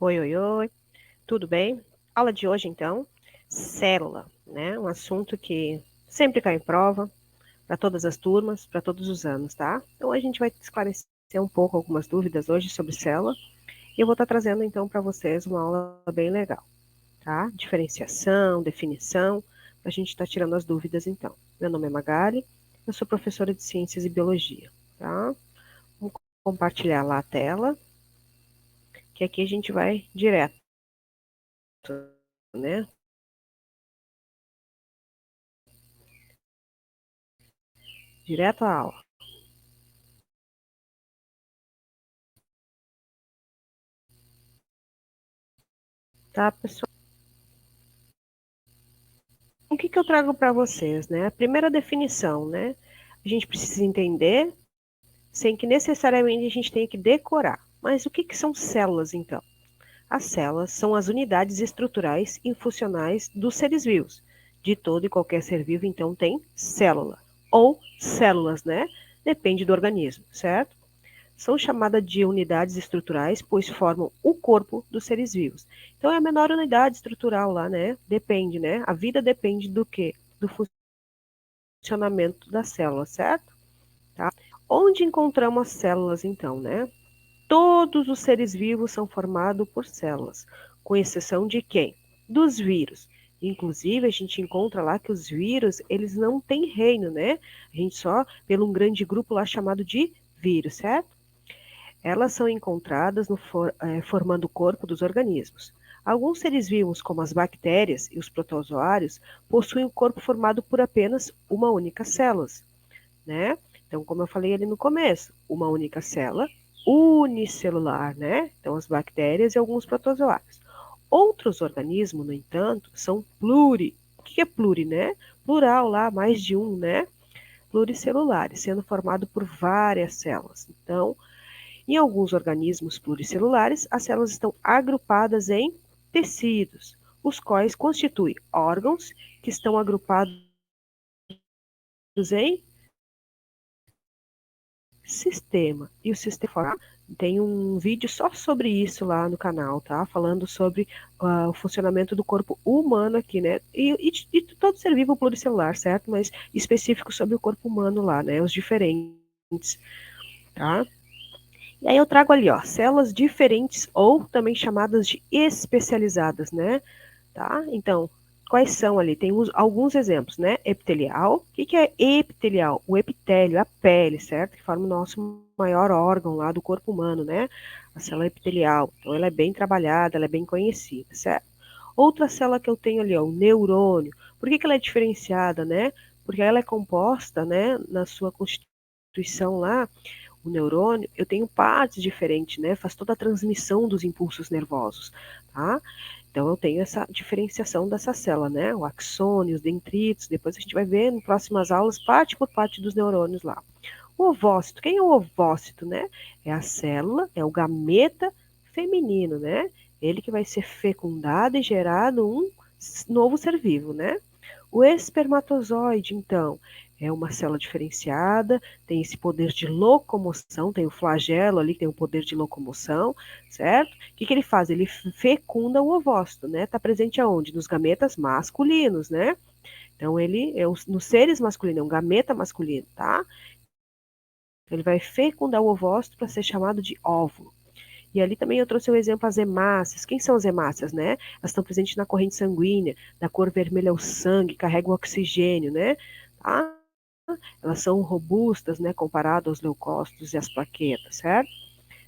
Oi, oi, oi, tudo bem? Aula de hoje, então, célula, né? Um assunto que sempre cai em prova, para todas as turmas, para todos os anos, tá? Então, a gente vai esclarecer um pouco algumas dúvidas hoje sobre célula, e eu vou estar trazendo, então, para vocês uma aula bem legal, tá? Diferenciação, definição, a gente está tirando as dúvidas, então. Meu nome é Magali, eu sou professora de Ciências e Biologia, tá? Vamos compartilhar lá a tela, que aqui a gente vai direto, né? Direto à aula. Tá, pessoal? O que eu trago para vocês, né? A primeira definição, né? A gente precisa entender, sem que necessariamente a gente tenha que decorar. Mas o que são células, então? As células são as unidades estruturais e funcionais dos seres vivos. De todo e qualquer ser vivo, então, tem célula. Ou células, né? Depende do organismo, certo? São chamadas de unidades estruturais, pois formam o corpo dos seres vivos. Então é a menor unidade estrutural lá, né? Depende, né? A vida depende do quê? Do funcionamento da célula, certo? Tá? Onde encontramos as células, então, né? Todos os seres vivos são formados por células, com exceção de quem? Dos vírus. Inclusive, a gente encontra lá que os vírus, eles não têm reino, né? A gente só, pelo um grande grupo lá chamado de vírus, certo? Elas são encontradas formando o corpo dos organismos. Alguns seres vivos, como as bactérias e os protozoários, possuem um corpo formado por apenas uma única célula, né? Então, como eu falei ali no começo, uma única célula unicelular, né? Então, as bactérias e alguns protozoários. Outros organismos, no entanto, são pluri. O que é pluri, né? Plural lá, mais de um, né? Pluricelulares, sendo formado por várias células. Então, em alguns organismos pluricelulares, as células estão agrupadas em tecidos, os quais constituem órgãos que estão agrupados em sistema. E o sistema tem um vídeo só sobre isso lá no canal, tá? Falando sobre o funcionamento do corpo humano aqui, né? E todo ser vivo pluricelular, certo? Mas específico sobre o corpo humano lá, né? Os diferentes, tá? E aí eu trago ali, ó, células diferentes ou também chamadas de especializadas, né? Tá? Então, quais são ali? Tem alguns exemplos, né? Epitelial. O que é epitelial? O epitélio, a pele, certo? Que forma o nosso maior órgão lá do corpo humano, né? A célula epitelial. Então, ela é bem trabalhada, ela é bem conhecida, certo? Outra célula que eu tenho ali, ó, o neurônio. Por que ela é diferenciada, né? Porque ela é composta, né, na sua constituição lá, o neurônio, eu tenho partes diferentes, né? Faz toda a transmissão dos impulsos nervosos, tá? Então eu tenho essa diferenciação dessa célula, né? O axônio, os dendritos, depois a gente vai ver em próximas aulas parte por parte dos neurônios lá. O ovócito, quem é o ovócito, né? É a célula, é o gameta feminino, né? Ele que vai ser fecundado e gerado um novo ser vivo, né? O espermatozoide, então, é uma célula diferenciada, tem esse poder de locomoção, tem o flagelo ali que tem o poder de locomoção, certo? O que ele faz? Ele fecunda o ovócito, né? Está presente aonde? Nos gametas masculinos, né? Então, ele é nos seres masculinos, é um gameta masculino, tá? Ele vai fecundar o ovócito para ser chamado de óvulo. E ali também eu trouxe o exemplo as hemácias. Quem são as hemácias, né? Elas estão presentes na corrente sanguínea, da cor vermelha é o sangue, carregam o oxigênio, né? Tá? Elas são robustas, né, comparado aos leucócitos e às plaquetas, certo?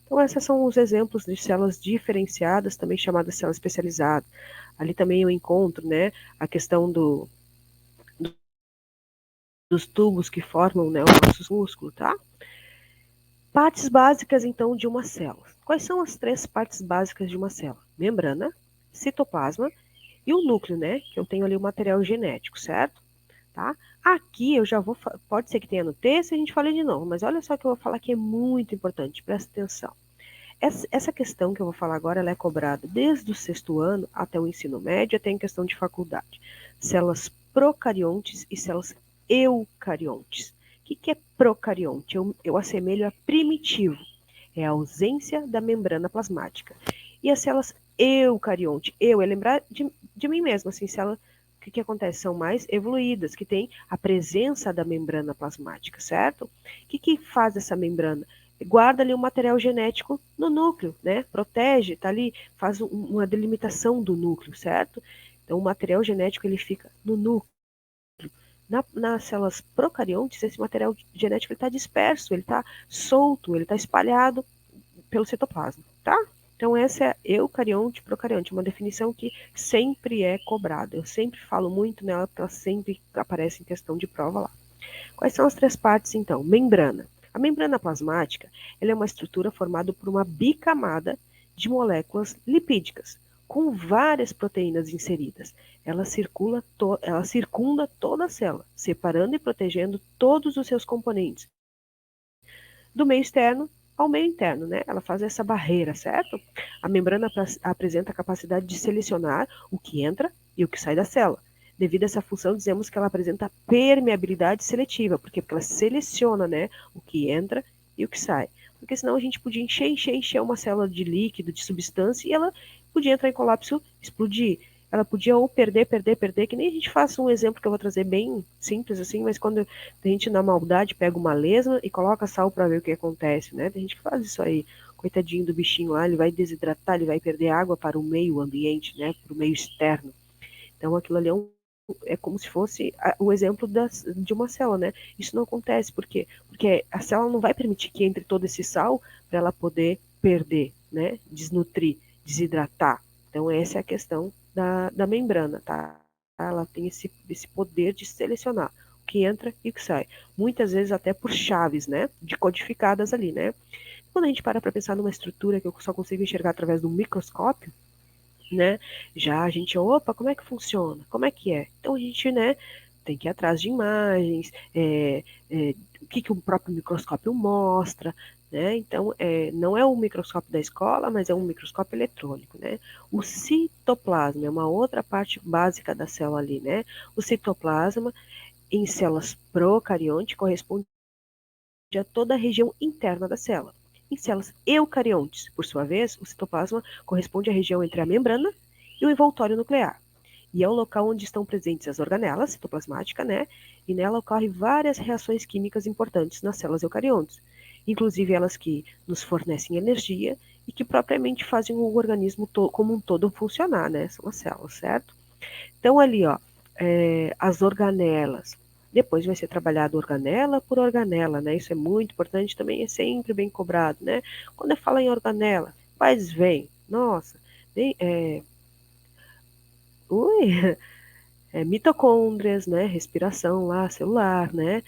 Então, esses são os exemplos de células diferenciadas, também chamadas células especializadas. Ali também eu encontro, né, a questão dos tubos que formam, né, os nossos músculos, tá? Partes básicas, então, de uma célula. Quais são as três partes básicas de uma célula? Membrana, citoplasma e o núcleo, né? Que eu tenho ali o material genético, certo? Tá? Aqui eu já vou. Pode ser que tenha no texto e a gente fale de novo, mas olha só que eu vou falar que é muito importante, presta atenção. Essa questão que eu vou falar agora, ela é cobrada desde o sexto ano até o ensino médio, até em questão de faculdade. Células procariontes e células eucariontes. O que é procarionte? Eu assemelho a primitivo, é a ausência da membrana plasmática. E as células eucarionte. Eu é lembrar de mim mesma, assim, se ela, o que acontece? São mais evoluídas, que tem a presença da membrana plasmática, certo? O que faz essa membrana? Guarda ali o material genético no núcleo, né? Protege, tá ali, faz uma delimitação do núcleo, certo? Então, o material genético, ele fica no núcleo. Nas células procariontes, esse material genético está disperso, ele está solto, ele está espalhado pelo citoplasma, tá? Então, essa é eucarionte, procarionte, uma definição que sempre é cobrada. Eu sempre falo muito nela, porque ela sempre aparece em questão de prova lá. Quais são as 3 partes, então? Membrana. A membrana plasmática, ela é uma estrutura formada por uma bicamada de moléculas lipídicas, com várias proteínas inseridas. Ela circunda toda a célula, separando e protegendo todos os seus componentes, do meio externo ao meio interno, né? Ela faz essa barreira, certo? A membrana apresenta a capacidade de selecionar o que entra e o que sai da célula. Devido a essa função, dizemos que ela apresenta permeabilidade seletiva, porque ela seleciona, né, o que entra e o que sai. Porque senão a gente podia encher uma célula de líquido, de substância, e ela podia entrar em colapso, explodir. Ela podia ou perder, que nem a gente faz um exemplo que eu vou trazer bem simples assim, mas quando a gente na maldade pega uma lesma e coloca sal para ver o que acontece, né? Tem gente que faz isso aí. Coitadinho do bichinho lá, ele vai desidratar, ele vai perder água para o meio ambiente, né? Para o meio externo. Então aquilo ali é como se fosse o exemplo de uma célula, né? Isso não acontece, por quê? Porque a célula não vai permitir que entre todo esse sal para ela poder perder, né? Desnutrir, desidratar. Então essa é a questão da membrana, tá? Ela tem esse poder de selecionar o que entra e o que sai. Muitas vezes até por chaves, né? Decodificadas ali, né? Quando a gente para pensar numa estrutura que eu só consigo enxergar através do microscópio, né? Já a gente, opa, como é que funciona? Como é que é? Então a gente, né, tem que ir atrás de imagens, o que o próprio microscópio mostra, né? Então, não é o microscópio da escola, mas é um microscópio eletrônico, né? O citoplasma é uma outra parte básica da célula ali, né? O citoplasma, em células procarionte, corresponde a toda a região interna da célula. Em células eucariontes, por sua vez, o citoplasma corresponde à região entre a membrana e o envoltório nuclear. E é o local onde estão presentes as organelas citoplasmáticas, né? E nela ocorrem várias reações químicas importantes nas células eucariontes, inclusive elas que nos fornecem energia e que propriamente fazem o organismo como um todo funcionar, né? São as células, certo? Então, ali, ó, as organelas. Depois vai ser trabalhado organela por organela, né? Isso é muito importante também, é sempre bem cobrado, né? Quando eu falo em organela, quais vem? Nossa, vem, mitocôndrias, né? Respiração lá, celular, né?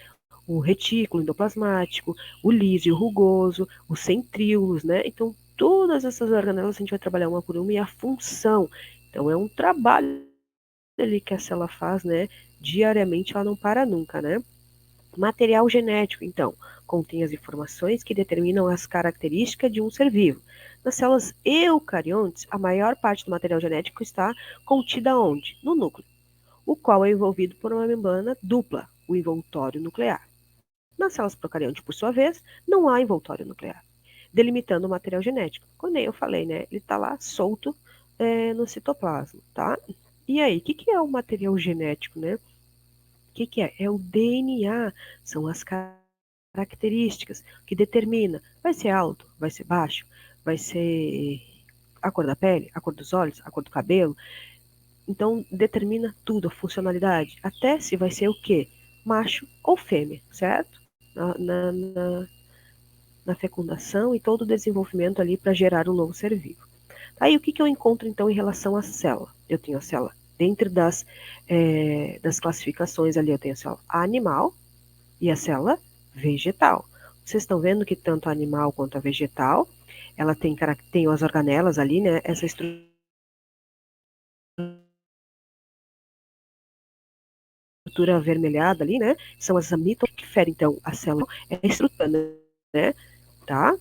O retículo endoplasmático, o lísio rugoso, os centríolos, né? Então, todas essas organelas a gente vai trabalhar uma por uma e a função. Então, é um trabalho ali que a célula faz, né? Diariamente, ela não para nunca, né? Material genético, então, contém as informações que determinam as características de um ser vivo. Nas células eucariontes, a maior parte do material genético está contida onde? No núcleo, o qual é envolvido por uma membrana dupla, o envoltório nuclear. Nas células procariontes, por sua vez, não há envoltório nuclear, delimitando o material genético. Como eu falei, né? Ele está lá solto no citoplasma, tá? E aí, o que é o material genético, né? O que é? É o DNA, são as características que determina, vai ser alto, vai ser baixo, vai ser a cor da pele, a cor dos olhos, a cor do cabelo. Então, determina tudo, a funcionalidade, até se vai ser o quê? Macho ou fêmea, certo? Na fecundação e todo o desenvolvimento ali para gerar um novo ser vivo. Aí o que eu encontro então em relação à célula? Eu tenho a célula dentro das classificações ali, eu tenho a célula animal e a célula vegetal. Vocês estão vendo que tanto a animal quanto a vegetal, ela tem as organelas ali, né? Essa estrutura avermelhada ali, né? São as mitocôndrias que ferem, então, a célula é a estrutura, né? Tá?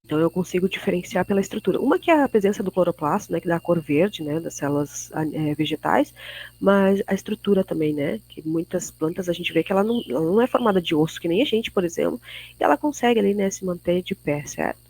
Então eu consigo diferenciar pela estrutura. Uma que é a presença do cloroplasto, né, que dá a cor verde, né, das células vegetais, mas a estrutura também, né, que muitas plantas a gente vê que ela não é formada de osso, que nem a gente, por exemplo, e ela consegue ali, né, se manter de pé, certo?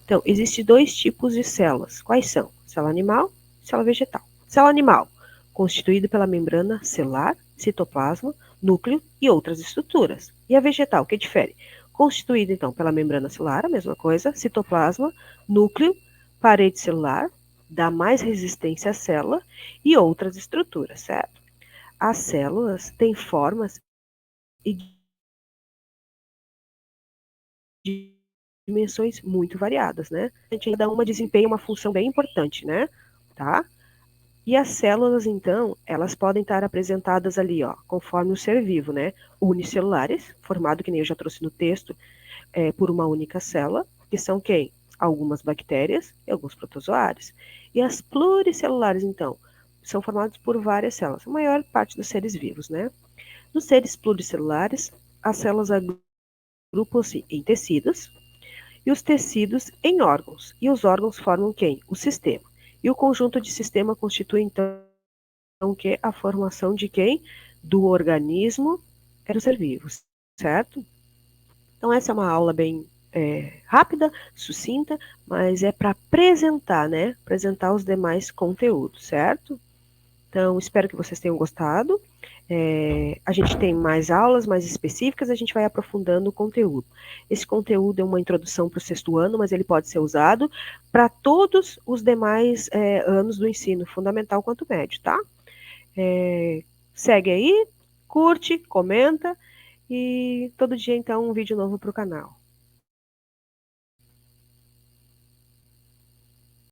Então, existem 2 tipos de células. Quais são? célula animal, célula vegetal. Célula animal, constituída pela membrana celular, citoplasma, núcleo e outras estruturas. E a vegetal, que difere? Constituída, então, pela membrana celular, a mesma coisa, citoplasma, núcleo, parede celular, dá mais resistência à célula e outras estruturas, certo? As células têm formas e dimensões muito variadas, né? Cada uma desempenha uma função bem importante, né? Tá? E as células, então, elas podem estar apresentadas ali, ó, conforme o ser vivo, né? Unicelulares, formado, que nem eu já trouxe no texto, por uma única célula, que são quem? Algumas bactérias e alguns protozoários. E as pluricelulares, então, são formadas por várias células, a maior parte dos seres vivos, né? Nos seres pluricelulares, as células agrupam-se em tecidos e os tecidos em órgãos. E os órgãos formam quem? O sistema. E o conjunto de sistema constitui, então, que a formação de quem? Do organismo do ser vivo, certo? Então, essa é uma aula bem rápida, sucinta, mas é para apresentar, né? Apresentar os demais conteúdos, certo? Então, espero que vocês tenham gostado. A gente tem mais aulas mais específicas, a gente vai aprofundando o conteúdo. Esse conteúdo é uma introdução para o 6º ano, mas ele pode ser usado para todos os demais anos do ensino, fundamental quanto médio, tá? Segue aí, curte, comenta e todo dia, então, um vídeo novo para o canal.